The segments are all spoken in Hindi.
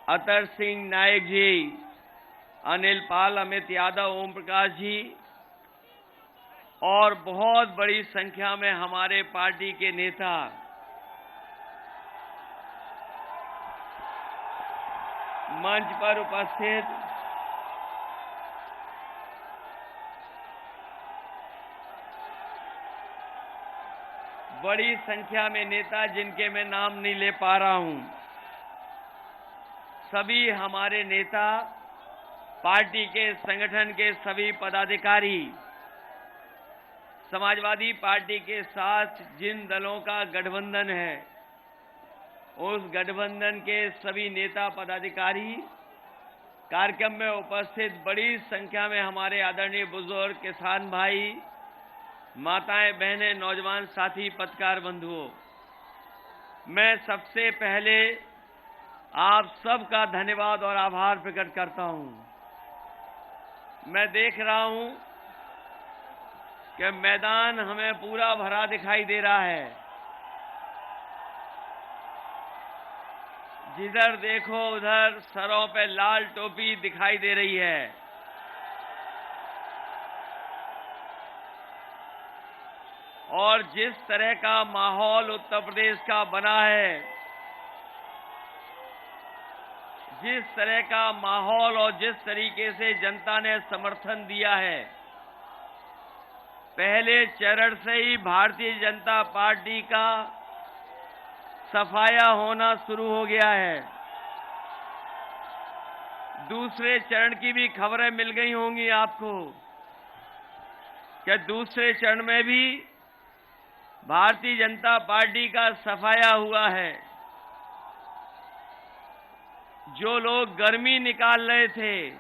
अतर सिंह नायक जी, अनिल पाल, अमित यादव, ओम प्रकाश जी और बहुत बड़ी संख्या में हमारे पार्टी के नेता मंच पर उपस्थित, बड़ी संख्या में नेता जिनके मैं नाम नहीं ले पा रहा हूं, सभी हमारे नेता, पार्टी के संगठन के सभी पदाधिकारी, समाजवादी पार्टी के साथ जिन दलों का गठबंधन है, उस गठबंधन के सभी नेता पदाधिकारी, कार्यक्रम में उपस्थित बड़ी संख्या में हमारे आदरणीय बुजुर्ग, किसान भाई, माताएं, बहनें, नौजवान साथी, पत्रकार बंधुओं, मैं सबसे पहले आप सबका धन्यवाद और आभार प्रकट करता हूं। मैं देख रहा हूं कि मैदान हमें पूरा भरा दिखाई दे रहा है। जिधर देखो उधर सरों पे लाल टोपी दिखाई दे रही है। और जिस तरह का माहौल उत्तर प्रदेश का बना है, जिस तरह का माहौल और जिस तरीके से जनता ने समर्थन दिया है, पहले चरण से ही भारतीय जनता पार्टी का सफाया होना शुरू हो गया है। दूसरे चरण की भी खबरें मिल गई होंगी आपको कि दूसरे चरण में भी भारतीय जनता पार्टी का सफाया हुआ है। जो लोग गर्मी निकाल रहे थे,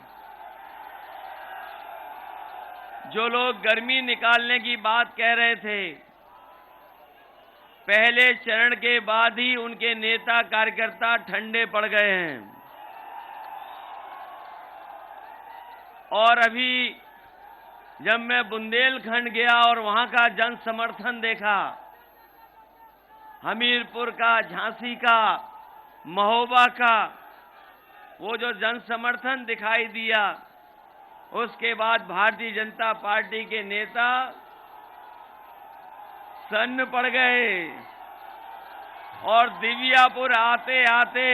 जो लोग गर्मी निकालने की बात कह रहे थे, पहले चरण के बाद ही उनके नेता कार्यकर्ता ठंडे पड़ गए हैं। और अभी जब मैं बुंदेलखंड गया और वहां का जन समर्थन देखा, हमीरपुर का, झांसी का, महोबा का, वो जो जन समर्थन दिखाई दिया, उसके बाद भारतीय जनता पार्टी के नेता सन्न पड़ गए। और दिव्यापुर आते आते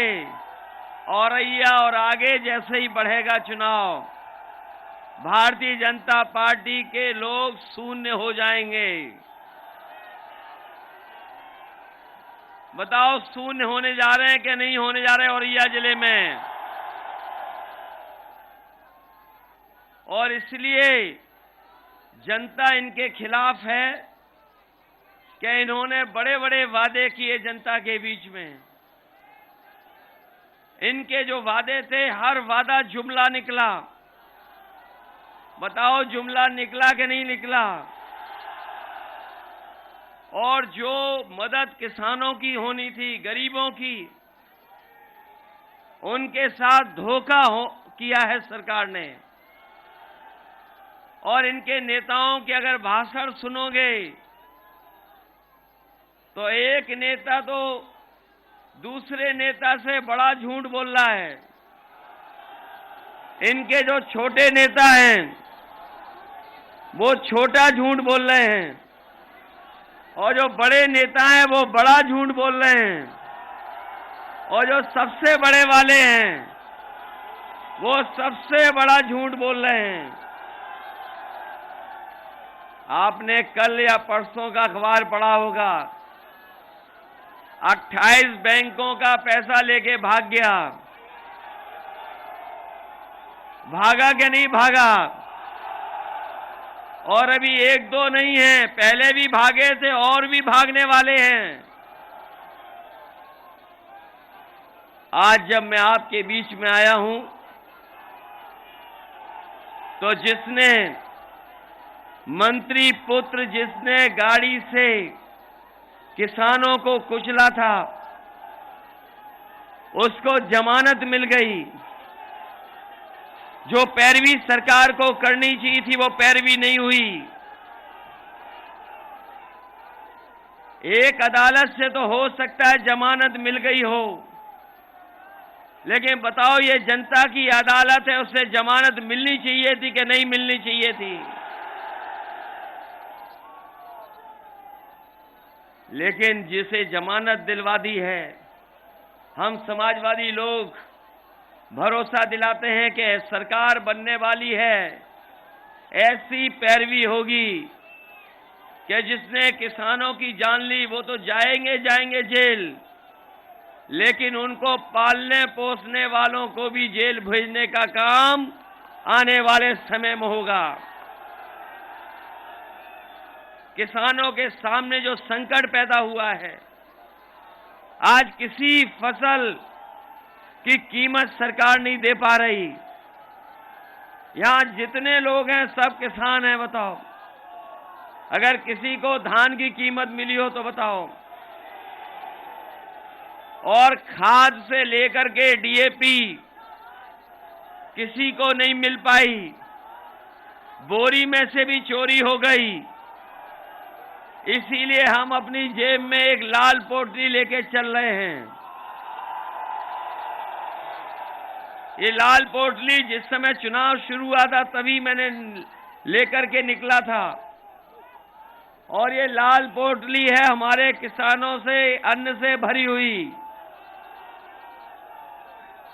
औरैया और आगे जैसे ही बढ़ेगा चुनाव, भारतीय जनता पार्टी के लोग शून्य हो जाएंगे। बताओ, शून्य होने जा रहे हैं कि नहीं होने जा रहे हैं औरैया जिले में? और इसलिए जनता इनके खिलाफ है कि इन्होंने बड़े बड़े वादे किए जनता के बीच में। इनके जो वादे थे, हर वादा जुमला निकला। बताओ, जुमला निकला कि नहीं निकला? और जो मदद किसानों की होनी थी, गरीबों की, उनके साथ धोखा किया है सरकार ने। और इनके नेताओं के अगर भाषण सुनोगे तो एक नेता तो दूसरे नेता से बड़ा झूठ बोल रहा है। इनके जो छोटे नेता हैं वो छोटा झूठ बोल रहे हैं, और जो बड़े नेता हैं वो बड़ा झूठ बोल रहे हैं, और जो सबसे बड़े वाले हैं वो सबसे बड़ा झूठ बोल रहे हैं। आपने कल या परसों का अखबार पढ़ा होगा, 28 बैंकों का पैसा लेके भाग गया। भागा कि नहीं भागा? और अभी एक दो नहीं है, पहले भी भागे थे और भी भागने वाले हैं। आज जब मैं आपके बीच में आया हूं तो जिसने मंत्री पुत्र, जिसने गाड़ी से किसानों को कुचला था, उसको जमानत मिल गई। जो पैरवी सरकार को करनी चाहिए थी वो पैरवी नहीं हुई। एक अदालत से तो हो सकता है जमानत मिल गई हो, लेकिन बताओ, ये जनता की अदालत है, उससे जमानत मिलनी चाहिए थी कि नहीं मिलनी चाहिए थी? लेकिन जिसे जमानत दिलवा दी है, हम समाजवादी लोग भरोसा दिलाते हैं कि सरकार बनने वाली है, ऐसी पैरवी होगी कि जिसने किसानों की जान ली वो तो जाएंगे जेल, लेकिन उनको पालने पोसने वालों को भी जेल भेजने का काम आने वाले समय में होगा। किसानों के सामने जो संकट पैदा हुआ है, आज किसी फसल की कीमत सरकार नहीं दे पा रही। यहां जितने लोग हैं सब किसान हैं, बताओ। अगर किसी को धान की कीमत मिली हो तो बताओ। और खाद से लेकर के डीएपी किसी को नहीं मिल पाई, बोरी में से भी चोरी हो गई। इसीलिए हम अपनी जेब में एक लाल पोटली लेके चल रहे हैं। ये लाल पोटली जिस समय चुनाव शुरू हुआ था तभी मैंने लेकर के निकला था, और ये लाल पोटली है हमारे किसानों से अन्न से भरी हुई।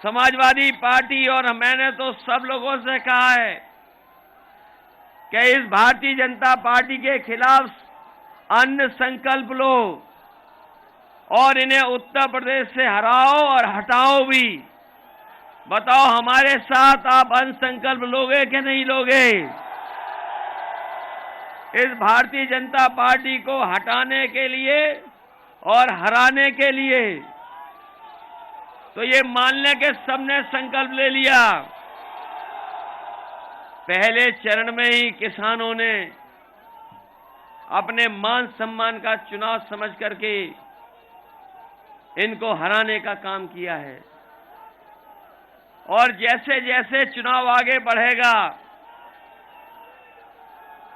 समाजवादी पार्टी और मैंने तो सब लोगों से कहा है कि इस भारतीय जनता पार्टी के खिलाफ अन्न संकल्प लो और इन्हें उत्तर प्रदेश से हराओ और हटाओ भी। बताओ, हमारे साथ आप अन्न संकल्प लोगे कि नहीं लोगे? इस भारतीय जनता पार्टी को हटाने के लिए और हराने के लिए तो ये मानने के सबने संकल्प ले लिया। पहले चरण में ही किसानों ने अपने मान सम्मान का चुनाव समझ करके इनको हराने का काम किया है, और जैसे जैसे चुनाव आगे बढ़ेगा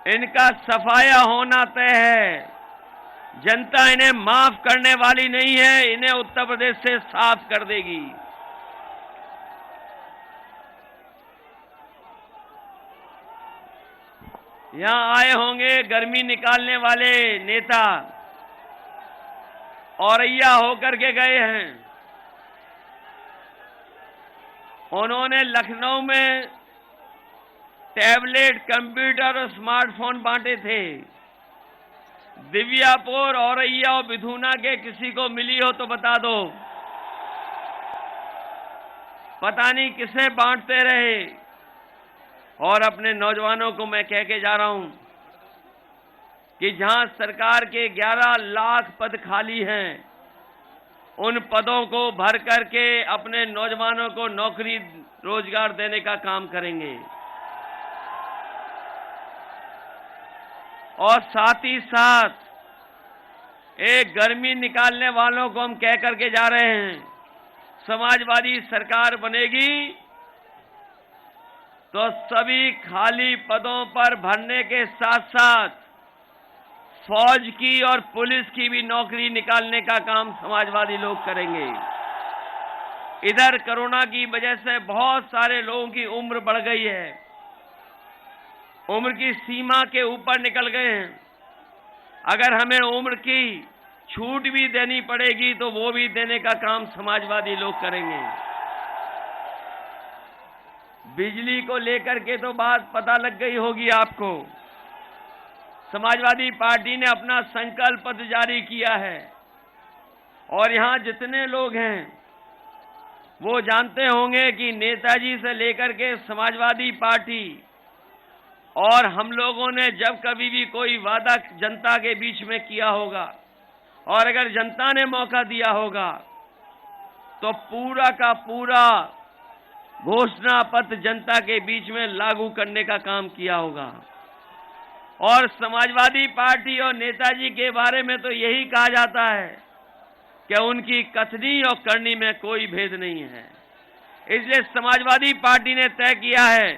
इनका सफाया होना तय है। जनता इन्हें माफ करने वाली नहीं है, इन्हें उत्तर प्रदेश से साफ कर देगी। यहां आए होंगे गर्मी निकालने वाले नेता, औरैया होकर के गए हैं। उन्होंने लखनऊ में टैबलेट, कंप्यूटर और स्मार्टफोन बांटे थे। दिव्यापुर, औरैया और विधुना के किसी को मिली हो तो बता दो। पता नहीं किसे बांटते रहे। और अपने नौजवानों को मैं कह के जा रहा हूं कि जहां सरकार के 11 लाख पद खाली हैं, उन पदों को भर करके अपने नौजवानों को नौकरी रोजगार देने का काम करेंगे। और साथ ही साथ एक गर्मी निकालने वालों को हम कह करके जा रहे हैं, समाजवादी सरकार बनेगी तो सभी खाली पदों पर भरने के साथ साथ फौज की और पुलिस की भी नौकरी निकालने का काम समाजवादी लोग करेंगे। इधर कोरोना की वजह से बहुत सारे लोगों की उम्र बढ़ गई है, उम्र की सीमा के ऊपर निकल गए हैं। अगर हमें उम्र की छूट भी देनी पड़ेगी तो वो भी देने का काम समाजवादी लोग करेंगे। बिजली को लेकर के तो बात पता लग गई होगी आपको। समाजवादी पार्टी ने अपना संकल्प पत्र जारी किया है, और यहां जितने लोग हैं वो जानते होंगे कि नेताजी से लेकर के समाजवादी पार्टी और हम लोगों ने जब कभी भी कोई वादा जनता के बीच में किया होगा, और अगर जनता ने मौका दिया होगा तो पूरा का पूरा घोषणा पत्र जनता के बीच में लागू करने का काम किया होगा। और समाजवादी पार्टी और नेताजी के बारे में तो यही कहा जाता है कि उनकी कथनी और करनी में कोई भेद नहीं है। इसलिए समाजवादी पार्टी ने तय किया है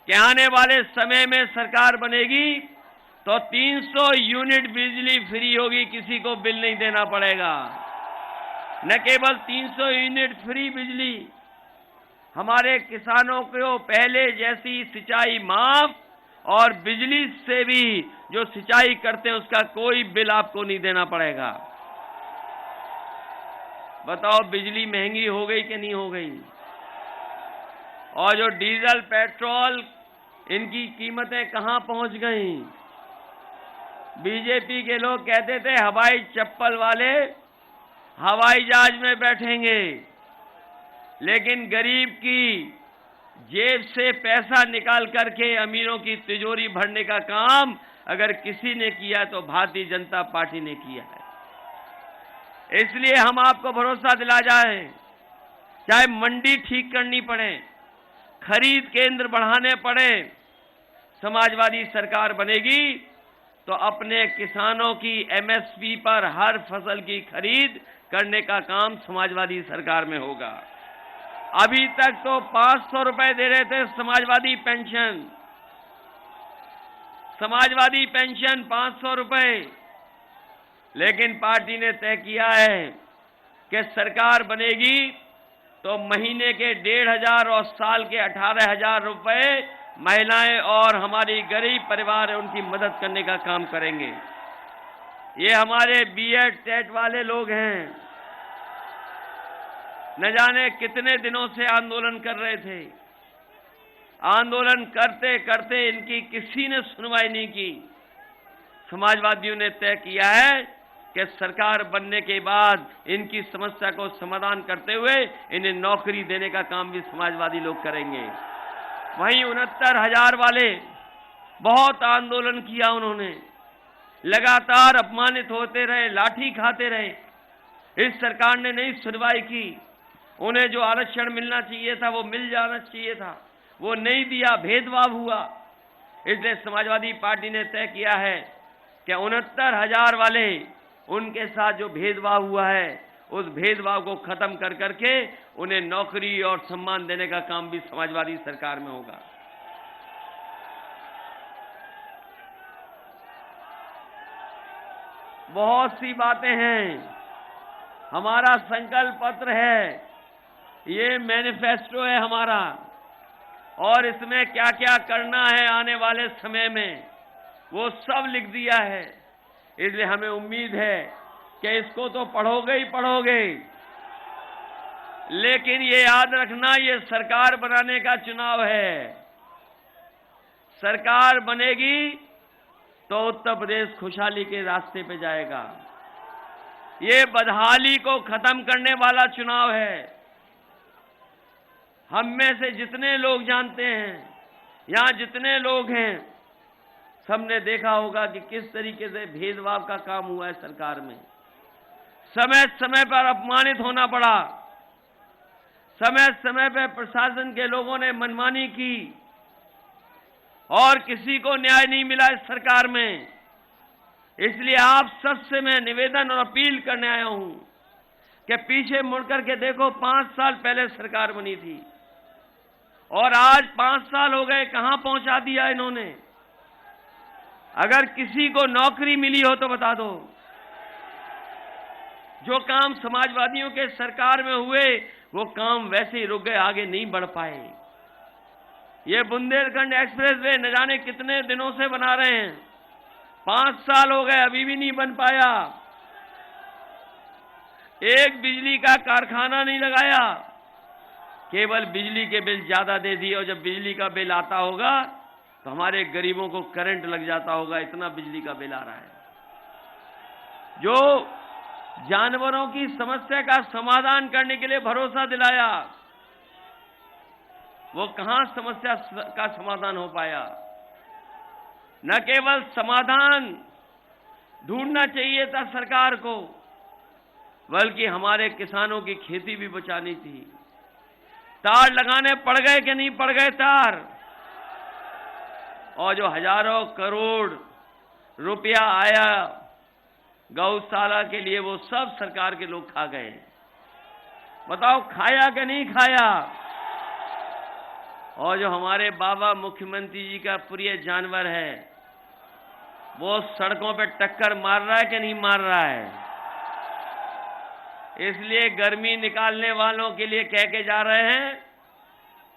कि आने वाले समय में सरकार बनेगी तो 300 यूनिट बिजली फ्री होगी, किसी को बिल नहीं देना पड़ेगा। न केवल 300 यूनिट फ्री बिजली, हमारे किसानों को पहले जैसी सिंचाई माफ और बिजली से भी जो सिंचाई करते हैं उसका कोई बिल आपको नहीं देना पड़ेगा। बताओ बिजली महंगी हो गई कि नहीं हो गई? और जो डीजल पेट्रोल इनकी कीमतें कहां पहुंच गई? बीजेपी के लोग कहते थे हवाई चप्पल वाले हवाई जहाज में बैठेंगे, लेकिन गरीब की जेब से पैसा निकाल करके अमीरों की तिजोरी भरने का काम अगर किसी ने किया तो भारतीय जनता पार्टी ने किया है। इसलिए हम आपको भरोसा दिला जाए, चाहे मंडी ठीक करनी पड़े, खरीद केंद्र बढ़ाने पड़े, समाजवादी सरकार बनेगी तो अपने किसानों की एमएसपी पर हर फसल की खरीद करने का काम समाजवादी सरकार में होगा। अभी तक तो 500 रुपए दे रहे थे समाजवादी पेंशन, 500 रुपए, लेकिन पार्टी ने तय किया है कि सरकार बनेगी तो महीने के 1,500 और साल के 18,000 रुपए महिलाएं और हमारी गरीब परिवार है उनकी मदद करने का काम करेंगे। ये हमारे बीएड टेट वाले लोग हैं, न जाने कितने दिनों से आंदोलन कर रहे थे। आंदोलन करते करते इनकी किसी ने सुनवाई नहीं की। समाजवादियों ने तय किया है कि सरकार बनने के बाद इनकी समस्या को समाधान करते हुए इन्हें नौकरी देने का काम भी समाजवादी लोग करेंगे। वहीं 69,000 वाले बहुत आंदोलन किया, उन्होंने लगातार अपमानित होते रहे, लाठी खाते रहे, इस सरकार ने नहीं सुनवाई की। उन्हें जो आरक्षण मिलना चाहिए था वो मिल जाना चाहिए था, वो नहीं दिया, भेदभाव हुआ। इसलिए समाजवादी पार्टी ने तय किया है कि 69,000 वाले उनके साथ जो भेदभाव हुआ है उस भेदभाव को खत्म कर करके उन्हें नौकरी और सम्मान देने का काम भी समाजवादी सरकार में होगा। बहुत सी बातें हैं, हमारा संकल्प पत्र है, ये मैनिफेस्टो है हमारा, और इसमें क्या क्या करना है आने वाले समय में वो सब लिख दिया है। इसलिए हमें उम्मीद है कि इसको तो पढ़ोगे ही पढ़ोगे, लेकिन ये याद रखना ये सरकार बनाने का चुनाव है। सरकार बनेगी तो उत्तर प्रदेश खुशहाली के रास्ते पे जाएगा। ये बदहाली को खत्म करने वाला चुनाव है। हम में से जितने लोग जानते हैं, यहां जितने लोग हैं, सबने देखा होगा कि किस तरीके से भेदभाव का काम हुआ है सरकार में। समय समय पर अपमानित होना पड़ा, समय समय पर प्रशासन के लोगों ने मनमानी की और किसी को न्याय नहीं मिला इस सरकार में। इसलिए आप सबसे मैं निवेदन और अपील करने आया हूं कि पीछे मुड़कर के देखो, 5 साल पहले सरकार बनी थी और आज 5 साल हो गए, कहां पहुंचा दिया इन्होंने। अगर किसी को नौकरी मिली हो तो बता दो। जो काम समाजवादियों के सरकार में हुए वो काम वैसे ही रुक गए, आगे नहीं बढ़ पाए। ये बुंदेलखंड एक्सप्रेस वे न जाने कितने दिनों से बना रहे हैं, 5 साल हो गए, अभी भी नहीं बन पाया। एक बिजली का कारखाना नहीं लगाया, केवल बिजली के बिल ज्यादा दे दिए, और जब बिजली का बिल आता होगा तो हमारे गरीबों को करंट लग जाता होगा, इतना बिजली का बिल आ रहा है। जो जानवरों की समस्या का समाधान करने के लिए भरोसा दिलाया, वो कहां समस्या का समाधान हो पाया। न केवल समाधान ढूंढना चाहिए था सरकार को, बल्कि हमारे किसानों की खेती भी बचानी थी। तार लगाने पड़ गए कि नहीं पड़ गए तार, और जो हजारों करोड़ रुपया आया गौशाला के लिए वो सब सरकार के लोग खा गए। बताओ खाया कि नहीं खाया। और जो हमारे बाबा मुख्यमंत्री जी का प्रिय जानवर है वो सड़कों पे टक्कर मार रहा है कि नहीं मार रहा है। इसलिए गर्मी निकालने वालों के लिए कह के जा रहे हैं,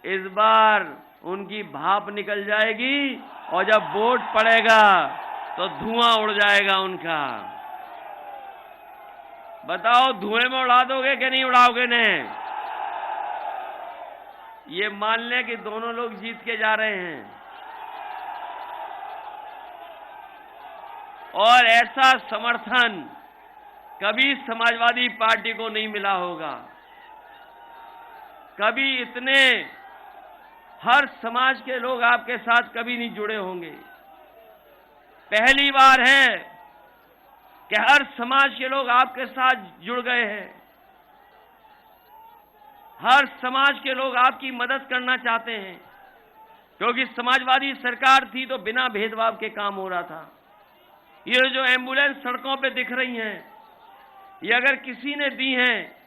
इस बार उनकी भाप निकल जाएगी और जब वोट पड़ेगा तो धुआं उड़ जाएगा उनका। बताओ, धुएं में उड़ा दोगे कि नहीं उड़ाओगे ने? ये मान लें कि दोनों लोग जीत के जा रहे हैं। और ऐसा समर्थन कभी समाजवादी पार्टी को नहीं मिला होगा। कभी इतने हर समाज के लोग आपके साथ कभी नहीं जुड़े होंगे। पहली बार है कि हर समाज के लोग आपके साथ जुड़ गए हैं। हर समाज के लोग आपकी मदद करना चाहते हैं, क्योंकि समाजवादी सरकार थी तो बिना भेदभाव के काम हो रहा था। ये जो एम्बुलेंस सड़कों पे दिख रही हैं, ये अगर किसी ने दी हैं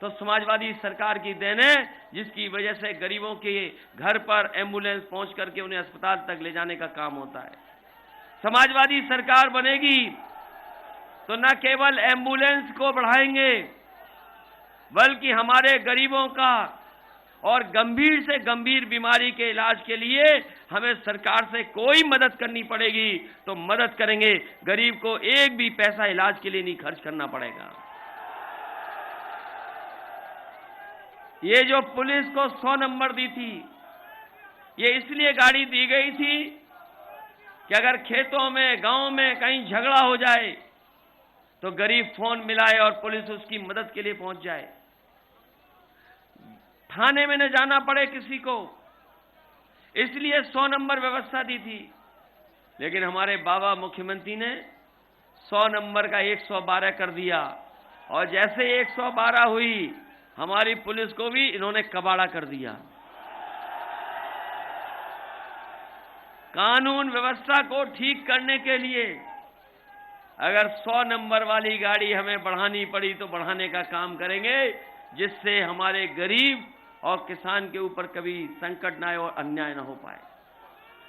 तो समाजवादी सरकार की देन है, जिसकी वजह से गरीबों के घर पर एम्बुलेंस पहुंच करके उन्हें अस्पताल तक ले जाने का काम होता है। समाजवादी सरकार बनेगी तो न केवल एम्बुलेंस को बढ़ाएंगे, बल्कि हमारे गरीबों का और गंभीर से गंभीर बीमारी के इलाज के लिए हमें सरकार से कोई मदद करनी पड़ेगी तो मदद करेंगे। गरीब को एक भी पैसा इलाज के लिए नहीं खर्च करना पड़ेगा। ये जो पुलिस को 100 नंबर दी थी, ये इसलिए गाड़ी दी गई थी कि अगर खेतों में, गांव में कहीं झगड़ा हो जाए तो गरीब फोन मिलाए और पुलिस उसकी मदद के लिए पहुंच जाए। थाने में न जाना पड़े किसी को, इसलिए 100 नंबर व्यवस्था दी थी। लेकिन हमारे बाबा मुख्यमंत्री ने 100 नंबर का 112 कर दिया, और जैसे 112 हुई, हमारी पुलिस को भी इन्होंने कबाड़ा कर दिया। कानून व्यवस्था को ठीक करने के लिए अगर 100 नंबर वाली गाड़ी हमें बढ़ानी पड़ी तो बढ़ाने का काम करेंगे, जिससे हमारे गरीब और किसान के ऊपर कभी संकट न आए और अन्याय न हो पाए।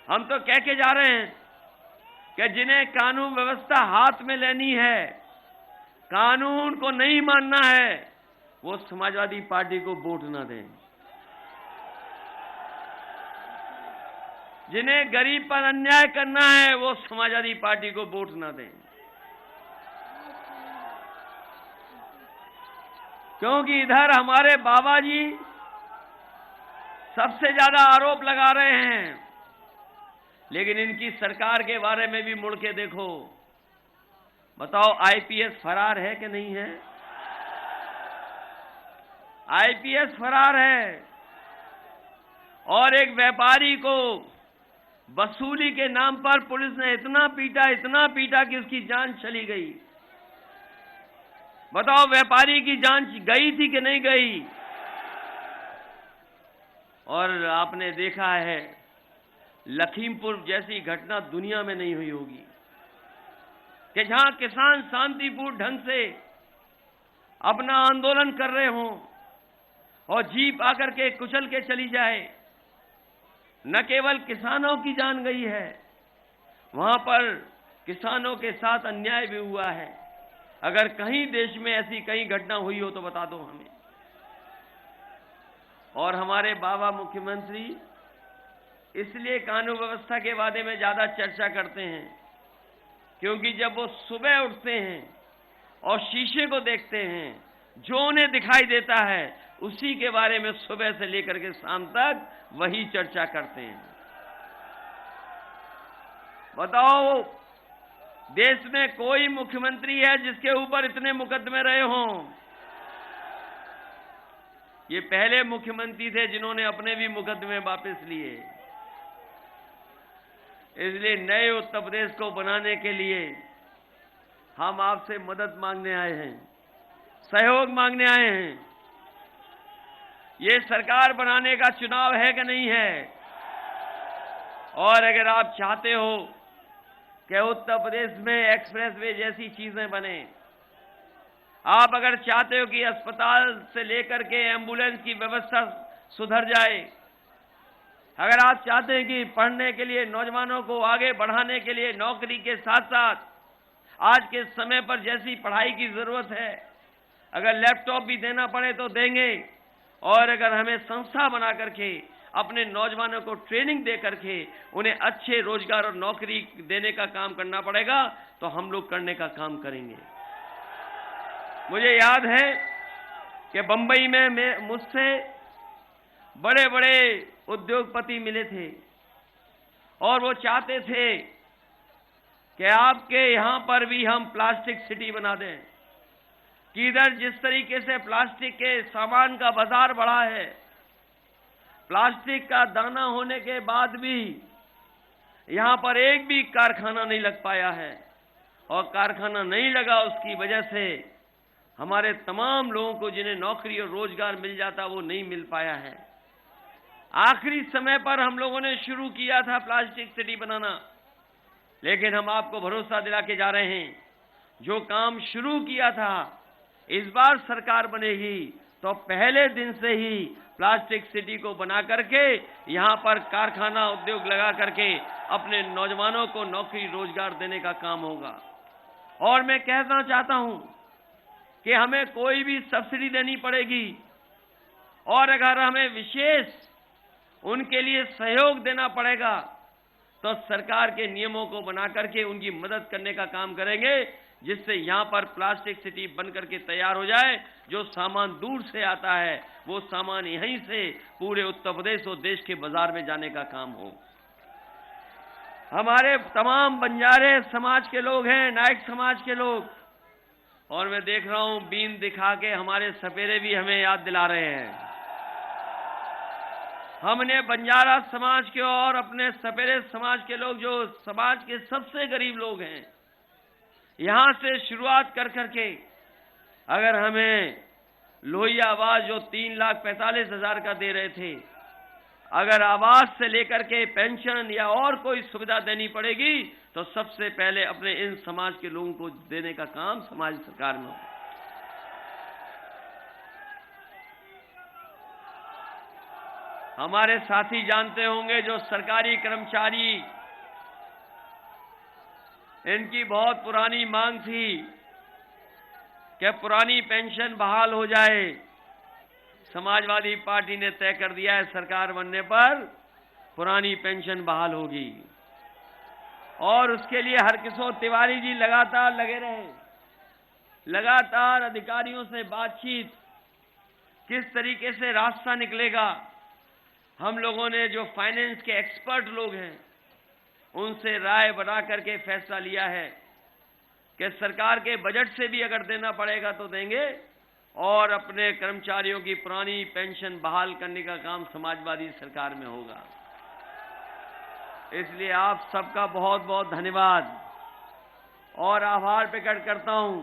हम तो कह के जा रहे हैं कि जिन्हें कानून व्यवस्था हाथ में लेनी है, कानून को नहीं मानना है, वो समाजवादी पार्टी को वोट न दें। जिन्हें गरीब पर अन्याय करना है, वो समाजवादी पार्टी को वोट न दें। क्योंकि इधर हमारे बाबा जी सबसे ज्यादा आरोप लगा रहे हैं, लेकिन इनकी सरकार के बारे में भी मुड़ के देखो। बताओ, आईपीएस फरार है कि नहीं है? आईपीएस फरार है, और एक व्यापारी को वसूली के नाम पर पुलिस ने इतना पीटा कि उसकी जान चली गई। बताओ, व्यापारी की जान गई थी कि नहीं गई? और आपने देखा है, लखीमपुर जैसी घटना दुनिया में नहीं हुई होगी कि जहां किसान शांतिपूर्ण ढंग से अपना आंदोलन कर रहे हों और जीप आकर के कुचल के चली जाए। न केवल किसानों की जान गई है, वहां पर किसानों के साथ अन्याय भी हुआ है। अगर कहीं देश में ऐसी कहीं घटना हुई हो तो बता दो हमें। और हमारे बाबा मुख्यमंत्री इसलिए कानून व्यवस्था के बारे में ज्यादा चर्चा करते हैं, क्योंकि जब वो सुबह उठते हैं और शीशे को देखते हैं, जो उन्हें दिखाई देता है उसी के बारे में सुबह से लेकर के शाम तक वही चर्चा करते हैं। बताओ, देश में कोई मुख्यमंत्री है जिसके ऊपर इतने मुकदमे रहे हों? ये पहले मुख्यमंत्री थे जिन्होंने अपने भी मुकदमे वापस लिए। इसलिए नए उत्तर प्रदेश को बनाने के लिए हम आपसे मदद मांगने आए हैं, सहयोग मांगने आए हैं। ये सरकार बनाने का चुनाव है कि नहीं है? और अगर आप चाहते हो कि उत्तर प्रदेश में एक्सप्रेसवे जैसी चीजें बने, आप अगर चाहते हो कि अस्पताल से लेकर के एम्बुलेंस की व्यवस्था सुधर जाए, अगर आप चाहते हैं कि पढ़ने के लिए नौजवानों को आगे बढ़ाने के लिए नौकरी के साथ साथ आज के समय पर जैसी पढ़ाई की जरूरत है, अगर लैपटॉप भी देना पड़े तो देंगे, और अगर हमें संस्था बना करके अपने नौजवानों को ट्रेनिंग दे करके उन्हें अच्छे रोजगार और नौकरी देने का काम करना पड़ेगा तो हम लोग करने का काम करेंगे। मुझे याद है कि बंबई में मुझसे बड़े बड़े उद्योगपति मिले थे और वो चाहते थे कि आपके यहां पर भी हम प्लास्टिक सिटी बना दें, कि इधर जिस तरीके से प्लास्टिक के सामान का बाजार बढ़ा है, प्लास्टिक का दाना होने के बाद भी यहां पर एक भी कारखाना नहीं लग पाया है, और कारखाना नहीं लगा उसकी वजह से हमारे तमाम लोगों को जिन्हें नौकरी और रोजगार मिल जाता वो नहीं मिल पाया है। आखिरी समय पर हम लोगों ने शुरू किया था प्लास्टिक सिटी बनाना, लेकिन हम आपको भरोसा दिला के जा रहे हैं, जो काम शुरू किया था इस बार सरकार बनेगी तो पहले दिन से ही प्लास्टिक सिटी को बना करके यहां पर कारखाना उद्योग लगा करके अपने नौजवानों को नौकरी रोजगार देने का काम होगा। और मैं कहना चाहता हूं कि हमें कोई भी सब्सिडी देनी पड़ेगी, और अगर हमें विशेष उनके लिए सहयोग देना पड़ेगा तो सरकार के नियमों को बना करके उनकी मदद करने का काम करेंगे, जिससे यहां पर प्लास्टिक सिटी बन करके तैयार हो जाए। जो सामान दूर से आता है वो सामान यहीं से पूरे उत्तर प्रदेश और देश के बाजार में जाने का काम हो। हमारे तमाम बंजारे समाज के लोग हैं, नायक समाज के लोग, और मैं देख रहा हूं बीन दिखा के हमारे सपेरे भी हमें याद दिला रहे हैं। हमने बंजारा समाज के और अपने सपेरे समाज के लोग, जो समाज के सबसे गरीब लोग हैं, यहां से शुरुआत कर करके अगर हमें लोहिया आवास जो 3,45,000 का दे रहे थे, अगर आवास से लेकर के पेंशन या और कोई सुविधा देनी पड़ेगी तो सबसे पहले अपने इन समाज के लोगों को देने का काम समाज सरकार में हो। हमारे साथी जानते होंगे जो सरकारी कर्मचारी, इनकी बहुत पुरानी मांग थी कि पुरानी पेंशन बहाल हो जाए। समाजवादी पार्टी ने तय कर दिया है सरकार बनने पर पुरानी पेंशन बहाल होगी, और उसके लिए हरकिशोर तिवारी जी लगातार लगे रहे, लगातार अधिकारियों से बातचीत, किस तरीके से रास्ता निकलेगा। हम लोगों ने जो फाइनेंस के एक्सपर्ट लोग हैं उनसे राय बना करके फैसला लिया है कि सरकार के बजट से भी अगर देना पड़ेगा तो देंगे, और अपने कर्मचारियों की पुरानी पेंशन बहाल करने का काम समाजवादी सरकार में होगा। इसलिए आप सबका बहुत बहुत धन्यवाद और आभार प्रकट करता हूं।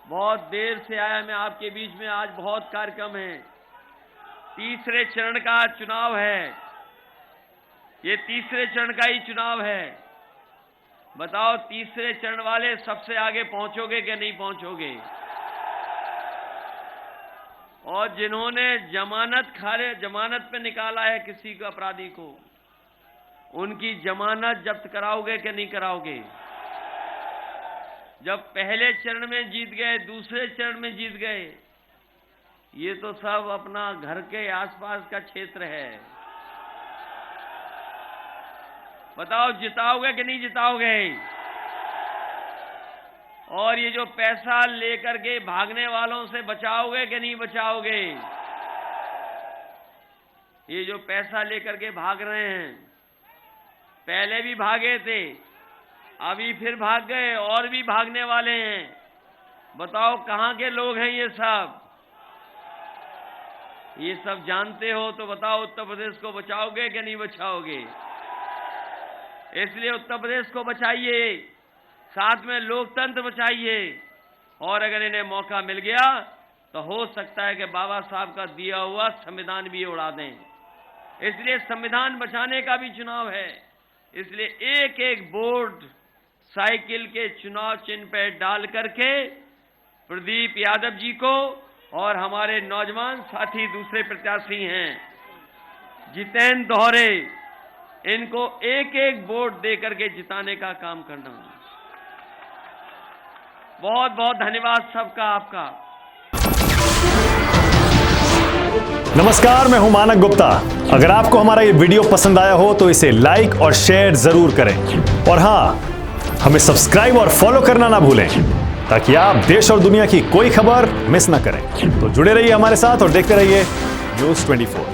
बहुत देर से आया मैं आपके बीच में, आज बहुत कार्यक्रम है। तीसरे चरण का चुनाव है, ये तीसरे चरण का ही चुनाव है। बताओ तीसरे चरण वाले सबसे आगे पहुंचोगे कि नहीं पहुंचोगे? और जिन्होंने जमानत पे निकाला है किसी को, अपराधी को, उनकी जमानत जब्त कराओगे कि नहीं कराओगे? जब पहले चरण में जीत गए, दूसरे चरण में जीत गए, ये तो सब अपना घर के आसपास का क्षेत्र है। बताओ जिताओगे कि नहीं जिताओगे? और ये जो पैसा लेकर के भागने वालों से बचाओगे कि नहीं बचाओगे? ये जो पैसा लेकर के भाग रहे हैं, पहले भी भागे थे, अभी फिर भाग गए और भी भागने वाले हैं। बताओ कहां के लोग हैं ये सब? ये सब जानते हो तो बताओ उत्तर प्रदेश को बचाओगे कि नहीं बचाओगे? इसलिए उत्तर प्रदेश को बचाइए, साथ में लोकतंत्र बचाइए, और अगर इन्हें मौका मिल गया तो हो सकता है कि बाबा साहब का दिया हुआ संविधान भी उड़ा दें। इसलिए संविधान बचाने का भी चुनाव है। इसलिए एक एक वोट साइकिल के चुनाव चिन्ह पर डाल करके प्रदीप यादव जी को और हमारे नौजवान साथी दूसरे प्रत्याशी हैं जितेंद्र दोहरे, इनको एक एक वोट दे करके जिताने का काम करना। बहुत बहुत धन्यवाद सबका आपका। नमस्कार, मैं हूं मानक गुप्ता। अगर आपको हमारा ये वीडियो पसंद आया हो तो इसे लाइक और शेयर जरूर करें और हां, हमें सब्सक्राइब और फॉलो करना ना भूलें ताकि आप देश और दुनिया की कोई खबर मिस ना करें। तो जुड़े रहिए हमारे साथ और देखते रहिए News 24।